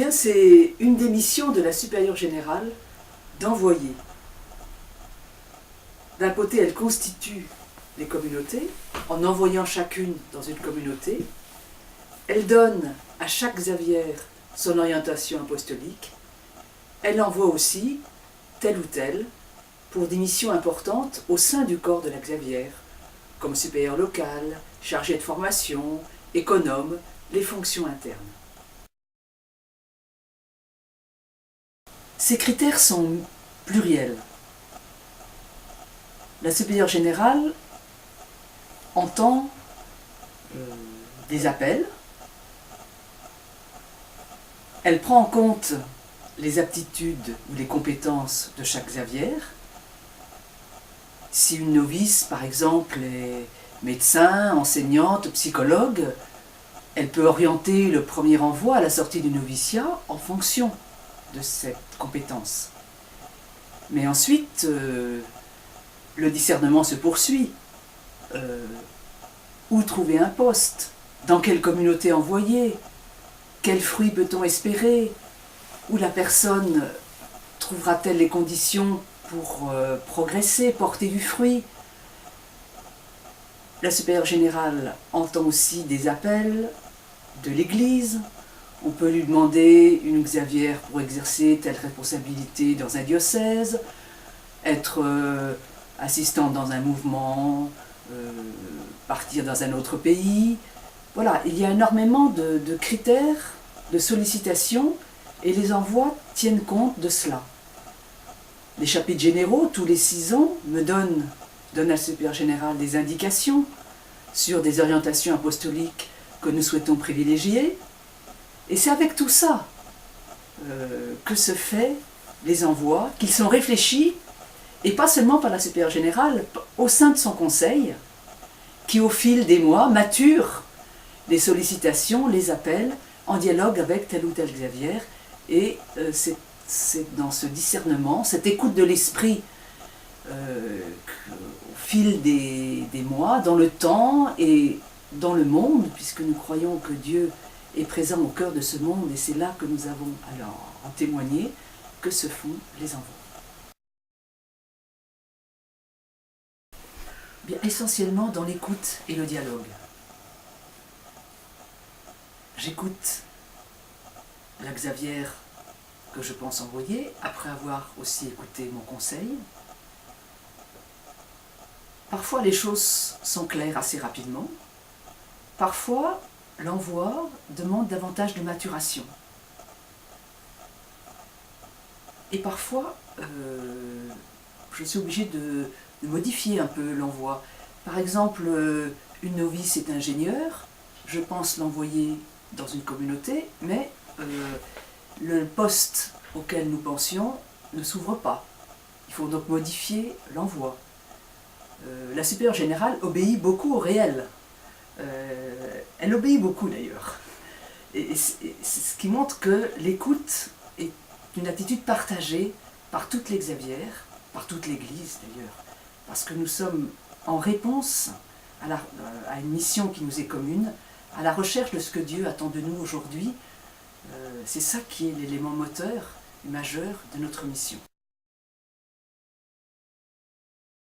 Bien, c'est une des missions de la supérieure générale d'envoyer. D'un côté, elle constitue les communautés, en envoyant chacune dans une communauté. Elle donne à chaque Xavier son orientation apostolique. Elle envoie aussi tel ou tel pour des missions importantes au sein du corps de la Xavier, comme supérieur local, chargé de formation, économe, les fonctions internes. Ces critères sont pluriels. La supérieure générale entend des appels. Elle prend en compte les aptitudes ou les compétences de chaque Xavier. Si une novice, par exemple, est médecin, enseignante, psychologue, elle peut orienter le premier envoi à la sortie du noviciat en fonction de cette compétence. Mais ensuite, le discernement se poursuit. Où trouver un poste? Dans quelle communauté envoyer? Quels fruits peut-on espérer? Où la personne trouvera-t-elle les conditions pour progresser, porter du fruit? La supérieure générale entend aussi des appels de l'Église. On peut lui demander une Xavière pour exercer telle responsabilité dans un diocèse, être assistante dans un mouvement, partir dans un autre pays. Voilà, il y a énormément de critères, de sollicitations, et les envois tiennent compte de cela. Les chapitres généraux, tous les 6 ans, donnent à la supérieure générale des indications sur des orientations apostoliques que nous souhaitons privilégier. Et c'est avec tout ça que se fait les envois, qu'ils sont réfléchis, et pas seulement par la supérieure générale, au sein de son conseil, qui au fil des mois mature les sollicitations, les appels, en dialogue avec tel ou tel Xavier. Et c'est dans ce discernement, cette écoute de l'esprit, au fil des mois, dans le temps et dans le monde, puisque nous croyons que Dieu est présent au cœur de ce monde, et c'est là que nous avons alors en témoigné, que se font les envois. Bien, essentiellement dans l'écoute et le dialogue. J'écoute la Xavier que je pense envoyer, après avoir aussi écouté mon conseil. Parfois les choses sont claires assez rapidement. Parfois, l'envoi demande davantage de maturation. Et parfois, je suis obligée de modifier un peu l'envoi. Par exemple, une novice est ingénieure, je pense l'envoyer dans une communauté, mais le poste auquel nous pensions ne s'ouvre pas. Il faut donc modifier l'envoi. La supérieure générale obéit beaucoup au réel. Elle obéit beaucoup d'ailleurs. Et c'est ce qui montre que l'écoute est une attitude partagée par toutes les Xavières, par toute l'Église d'ailleurs, parce que nous sommes en réponse à une mission qui nous est commune, à la recherche de ce que Dieu attend de nous aujourd'hui. C'est ça qui est l'élément moteur, majeur de notre mission.